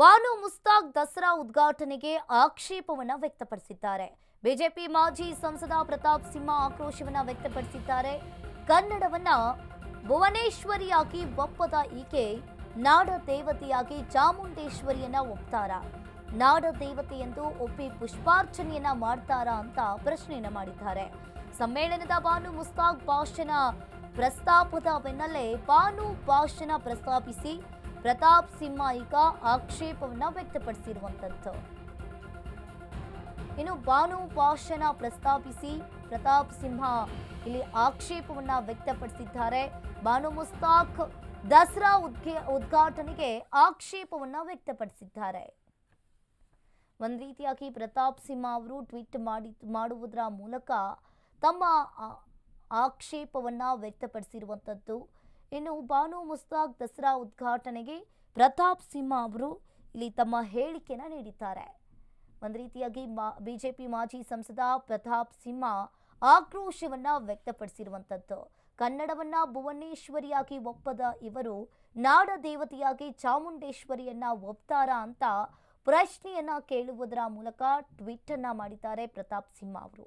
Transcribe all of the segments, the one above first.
ಬಾನು ಮುಸ್ತಾಕ್ ದಸರಾ ಉದ್ಘಾಟನೆಗೆ ಆಕ್ಷೇಪವನ್ನ ವ್ಯಕ್ತಪಡಿಸಿದ್ದಾರೆ. ಬಿಜೆಪಿ ಮಾಜಿ ಸಂಸದ ಪ್ರತಾಪ್ ಸಿಂಹ ಆಕ್ರೋಶವನ್ನ ವ್ಯಕ್ತಪಡಿಸಿದ್ದಾರೆ. ಕನ್ನಡವನ್ನ ಭುವನೇಶ್ವರಿಯಾಗಿ ಒಪ್ಪದ ಈಕೆ ನಾಡ ದೇವತೆಯಾಗಿ ಚಾಮುಂಡೇಶ್ವರಿಯನ್ನ ಒಪ್ತಾರ, ನಾಡ ದೇವತೆ ಎಂದು ಒಪ್ಪಿ ಪುಷ್ಪಾರ್ಚನೆಯನ್ನ ಮಾಡ್ತಾರಾ ಅಂತ ಪ್ರಶ್ನೆಯನ್ನ ಮಾಡಿದ್ದಾರೆ. ಸಮ್ಮೇಳನದ ಬಾನು ಮುಸ್ತಾಕ್ ಭಾಷಣ ಪ್ರಸ್ತಾಪದ ಬೆನ್ನಲ್ಲೇ ಬಾನು ಭಾಷಣ ಪ್ರಸ್ತಾಪಿಸಿ ಪ್ರತಾಪ್ ಸಿಂಹ ಈಗ ಆಕ್ಷೇಪವನ್ನ ವ್ಯಕ್ತಪಡಿಸಿರುವಂತದ್ದು. ಇನ್ನು ಬಾನು ಭಾಷಣ ಪ್ರಸ್ತಾಪಿಸಿ ಪ್ರತಾಪ್ ಸಿಂಹ ಇಲ್ಲಿ ಆಕ್ಷೇಪವನ್ನ ವ್ಯಕ್ತಪಡಿಸಿದ್ದಾರೆ. ಬಾನು ಮುಸ್ತಾಕ್ ದಸರಾ ಉದ್ಘಾಟನೆಗೆ ಆಕ್ಷೇಪವನ್ನ ವ್ಯಕ್ತಪಡಿಸಿದ್ದಾರೆ. ಒಂದ್ ರೀತಿಯಾಗಿ ಪ್ರತಾಪ್ ಸಿಂಹ ಅವರು ಟ್ವೀಟ್ ಮಾಡುವುದರ ಮೂಲಕ ತಮ್ಮ ಆಕ್ಷೇಪವನ್ನ ವ್ಯಕ್ತಪಡಿಸಿರುವಂತದ್ದು. ಇನ್ನು ಬಾನು ಮುಸ್ತಾಕ್ ದಸರಾ ಉದ್ಘಾಟನೆಗೆ ಪ್ರತಾಪ್ ಸಿಂಹ ಅವರು ಇಲ್ಲಿ ತಮ್ಮ ಹೇಳಿಕೆನ ನೀಡಿದ್ದಾರೆ. ಒಂದು ರೀತಿಯಾಗಿ ಬಿಜೆಪಿ ಮಾಜಿ ಸಂಸದ ಪ್ರತಾಪ್ ಸಿಂಹ ಆಕ್ರೋಶವನ್ನ ವ್ಯಕ್ತಪಡಿಸಿರುವಂತದ್ದು. ಕನ್ನಡವನ್ನ ಭುವನೇಶ್ವರಿಯಾಗಿ ಒಪ್ಪದ ಇವರು ನಾಡ ದೇವತೆಯಾಗಿ ಚಾಮುಂಡೇಶ್ವರಿಯನ್ನ ಒಪ್ತಾರಾ ಅಂತ ಪ್ರಶ್ನೆಯನ್ನ ಕೇಳುವುದರ ಮೂಲಕ ಟ್ವೀಟ್ ಅನ್ನ ಮಾಡಿದ್ದಾರೆ ಪ್ರತಾಪ್ ಸಿಂಹ ಅವರು.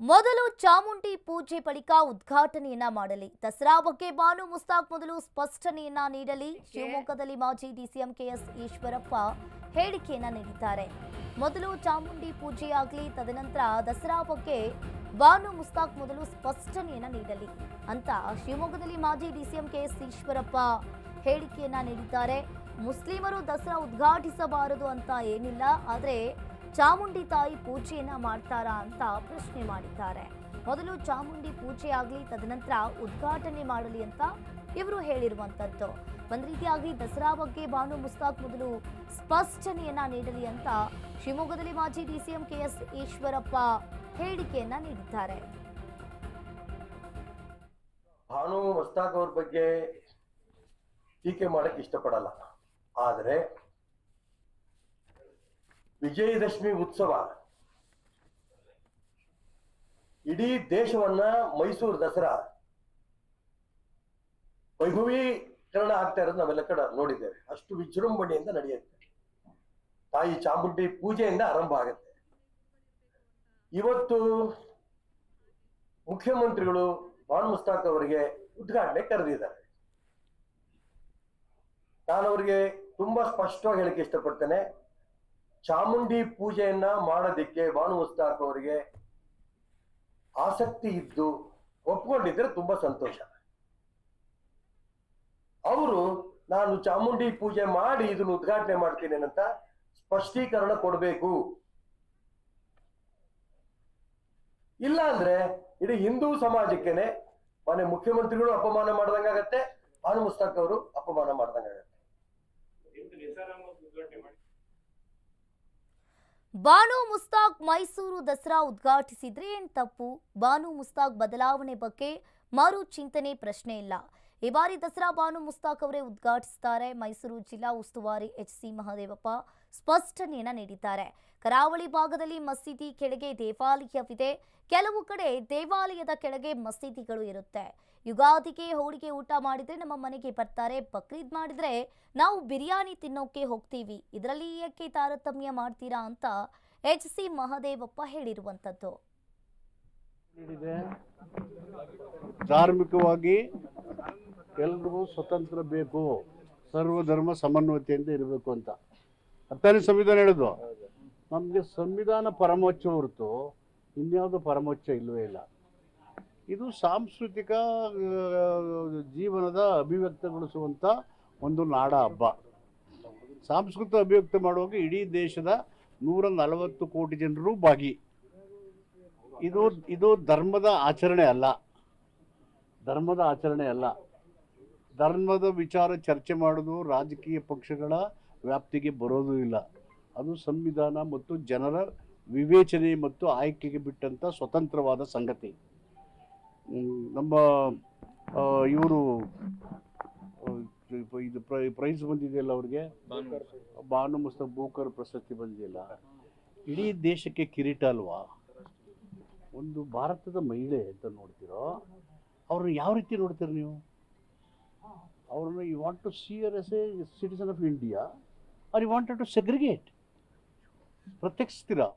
ಮೊದಲು ಚಾಮುಂಡಿ ಪೂಜೆ ಬಳಿಕ ಉದ್ಘಾಟನೆಯನ್ನ ಮಾಡಲಿ. ದಸರಾ ಬಗ್ಗೆ ಬಾನು ಮುಸ್ತಾಕ್ ಮೊದಲು ಸ್ಪಷ್ಟನೆಯನ್ನ ನೀಡಲಿ. ಶಿವಮೊಗ್ಗದಲ್ಲಿ ಮಾಜಿ ಡಿಸಿಎಂ ಕೆಎಸ್ ಈಶ್ವರಪ್ಪ ಹೇಳಿಕೆಯನ್ನ ನೀಡಿದ್ದಾರೆ. ಮೊದಲು ಚಾಮುಂಡಿ ಪೂಜೆಯಾಗಲಿ, ತದನಂತರ ದಸರಾ ಬಗ್ಗೆ ಬಾನು ಮುಸ್ತಾಕ್ ಮೊದಲು ಸ್ಪಷ್ಟನೆಯನ್ನ ನೀಡಲಿ ಅಂತ ಶಿವಮೊಗ್ಗದಲ್ಲಿ ಮಾಜಿ ಡಿಸಿಎಂ ಕೆಎಸ್ ಈಶ್ವರಪ್ಪ ಹೇಳಿಕೆಯನ್ನ ನೀಡಿದ್ದಾರೆ. ಮುಸ್ಲಿಮರು ದಸರಾ ಉದ್ಘಾಟಿಸಬಾರದು ಅಂತ ಏನಿಲ್ಲ, ಆದರೆ ಚಾಮುಂಡಿ ತಾಯಿ ಪೂಜೆಯನ್ನ ಮಾಡ್ತಾರಾ ಅಂತ ಪ್ರಶ್ನೆ ಮಾಡಿದ್ದಾರೆ. ಮೊದಲು ಚಾಮುಂಡಿ ಪೂಜೆ ಆಗಲಿ, ತದನಂತರ ಉದ್ಘಾಟನೆ ಮಾಡಲಿ ಅಂತ ಇವರು ಹೇಳಿರುವಂತದ್ದು. ಒಂದ್ ರೀತಿಯಾಗಿ ದಸರಾ ಬಗ್ಗೆ ಬಾನು ಮುಸ್ತಾಕ್ ಮೊದಲು ಸ್ಪಷ್ಟನೆಯನ್ನ ನೀಡಲಿ ಅಂತ ಶಿವಮೊಗ್ಗದಲ್ಲಿ ಮಾಜಿ ಡಿಸಿಎಂ ಕೆಎಸ್ ಈಶ್ವರಪ್ಪ ಹೇಳಿಕೆಯನ್ನ ನೀಡಿದ್ದಾರೆ. ಬಾನು ಮುಸ್ತಾಕ್ ಅವ್ರ ಬಗ್ಗೆ ಟೀಕೆ ಮಾಡಕ್ ಇಷ್ಟಪಡಲ್ಲ, ಆದ್ರೆ ವಿಜಯದಶಮಿ ಉತ್ಸವ ಇಡೀ ದೇಶವನ್ನ ಮೈಸೂರು ದಸರಾ ವೈಭವೀಕರಣ ಆಗ್ತಾ ಇರೋದು ನಾವೆಲ್ಲ ಕಡೆ ನೋಡಿದ್ದೇವೆ. ಅಷ್ಟು ವಿಜೃಂಭಣೆಯಿಂದ ನಡೆಯುತ್ತೆ. ತಾಯಿ ಚಾಮುಂಡಿ ಪೂಜೆಯಿಂದ ಆರಂಭ ಆಗುತ್ತೆ. ಇವತ್ತು ಮುಖ್ಯಮಂತ್ರಿಗಳು ಬಾನು ಮುಸ್ತಾಕ್ ಅವರಿಗೆ ಉದ್ಘಾಟನೆ ಕರೆದಿದ್ದಾರೆ. ನಾನು ಅವರಿಗೆ ತುಂಬಾ ಸ್ಪಷ್ಟವಾಗಿ ಹೇಳಕ್ಕೆ ಇಷ್ಟಪಡ್ತೇನೆ, ಚಾಮುಂಡಿ ಪೂಜೆಯನ್ನ ಮಾಡೋದಿಕ್ಕೆ ಬಾನು ಮುಸ್ತಾಕ್ ಅವರಿಗೆ ಆಸಕ್ತಿ ಇದ್ದು ಒಪ್ಕೊಂಡಿದ್ರೆ ತುಂಬಾ ಸಂತೋಷ. ಅವರು ನಾನು ಚಾಮುಂಡಿ ಪೂಜೆ ಮಾಡಿ ಇದನ್ನು ಉದ್ಘಾಟನೆ ಮಾಡ್ತೀನಿ ಅಂತ ಸ್ಪಷ್ಟೀಕರಣ ಕೊಡಬೇಕು. ಇಲ್ಲ ಅಂದ್ರೆ ಇಡೀ ಹಿಂದೂ ಸಮಾಜಕ್ಕೇನೆ ಮನೆ ಮುಖ್ಯಮಂತ್ರಿಗಳು ಅಪಮಾನ ಮಾಡ್ದಂಗಾಗತ್ತೆ, ಬಾನು ಮುಸ್ತಾಕ್ ಅವರು ಅಪಮಾನ ಮಾಡ್ದಂಗಾಗತ್ತೆ. ಬಾನು ಮುಸ್ತಾಕ್ ಮೈಸೂರು ದಸರಾ ಉದ್ಘಾಟಿಸಿದ್ರೆ ಏನ್ ತಪ್ಪು? ಬಾನು ಮುಸ್ತಾಕ್ ಬದಲಾವಣೆ ಬಗ್ಗೆ ಮರು ಚಿಂತನೆ ಪ್ರಶ್ನೆ ಇಲ್ಲ. ಈ ಬಾರಿ ದಸರಾ ಬಾನು ಮುಸ್ತಾಕ್ ಅವರೇ ಉದ್ಘಾಟಿಸುತ್ತಾರೆ. ಮೈಸೂರು ಜಿಲ್ಲಾ ಉಸ್ತುವಾರಿ ಎಚ್.ಸಿ. ಮಹದೇವಪ್ಪ ಸ್ಪಷ್ಟನೆಯನ್ನ ನೀಡಿದ್ದಾರೆ. ಕರಾವಳಿ ಭಾಗದಲ್ಲಿ ಮಸೀದಿ ಕೆಳಗೆ ದೇವಾಲಯವಿದೆ, ಕೆಲವು ಕಡೆ ದೇವಾಲಯದ ಕೆಳಗೆ ಮಸೀದಿಗಳು ಇರುತ್ತೆ. ಯುಗಾದಿಗೆ ಹೋಳಿಗೆ ಊಟ ಮಾಡಿದ್ರೆ ನಮ್ಮ ಮನೆಗೆ ಬರ್ತಾರೆ, ಬಕ್ರೀದ್ ಮಾಡಿದ್ರೆ ನಾವು ಬಿರಿಯಾನಿ ತಿನ್ನೋಕೆ ಹೋಗ್ತೀವಿ, ಇದರಲ್ಲಿ ಏಕೆ ತಾರತಮ್ಯ ಮಾಡ್ತೀರಾ ಅಂತ ಎಚ್.ಸಿ. ಮಹದೇವಪ್ಪ ಹೇಳಿರುವಂತದ್ದು. ಧಾರ್ಮಿಕವಾಗಿ ಎಲ್ರಿಗೂ ಸ್ವತಂತ್ರ ಬೇಕು, ಸರ್ವಧರ್ಮ ಸಮನ್ವಯತೆಯಿಂದ ಇರಬೇಕು ಅಂತ ಅರ್ಥನೇ ಸಂವಿಧಾನ ಹೇಳೋದು. ನಮಗೆ ಸಂವಿಧಾನ ಪರಮೋಚ್ಚ ಹೊರತು ಇನ್ಯಾವುದು ಪರಮೋಚ್ಚ ಇಲ್ಲವೇ ಇಲ್ಲ. ಇದು ಸಾಂಸ್ಕೃತಿಕ ಜೀವನದ ಅಭಿವ್ಯಕ್ತಗೊಳಿಸುವಂಥ ಒಂದು ನಾಡ ಹಬ್ಬ. ಸಾಂಸ್ಕೃತಿಕ ಅಭಿವ್ಯಕ್ತ ಮಾಡುವಾಗ ಇಡೀ ದೇಶದ 140 ಕೋಟಿ ಜನರು ಭಾಗಿ. ಇದು ಧರ್ಮದ ಆಚರಣೆ ಅಲ್ಲ, ಧರ್ಮದ ಆಚರಣೆ ಅಲ್ಲ. ಧರ್ಮದ ವಿಚಾರ ಚರ್ಚೆ ಮಾಡೋದು ರಾಜಕೀಯ ಪಕ್ಷಗಳ ವ್ಯಾಪ್ತಿಗೆ ಬರೋದು ಇಲ್ಲ. ಅದು ಸಂವಿಧಾನ ಮತ್ತು ಜನರ ವಿವೇಚನೆ ಮತ್ತು ಆಯ್ಕೆಗೆ ಬಿಟ್ಟಂಥ ಸ್ವತಂತ್ರವಾದ ಸಂಗತಿ. ನಮ್ಮ ಇವರು ಇದು ಪ್ರೈಸ್ ಬಂದಿದೆಯಲ್ಲ ಅವ್ರಿಗೆ, ಬಾನು ಮುಸ್ತಾಕ್ ಬೂಕರ್ ಪ್ರಶಸ್ತಿ ಬಂದಿಲ್ಲ. ಇಡೀ ದೇಶಕ್ಕೆ ಕಿರೀಟ ಅಲ್ವಾ? ಒಂದು ಭಾರತದ ಮಹಿಳೆ ಅಂತ ನೋಡ್ತಿರೋ, ಅವ್ರನ್ನ ಯಾವ ರೀತಿ ನೋಡ್ತೀರಿ ನೀವು? ಅವರನ್ನು you want to see your as a citizen of India or you wanted to segregate ಪ್ರತ್ಯೇಕಿಸ್ತೀರಾ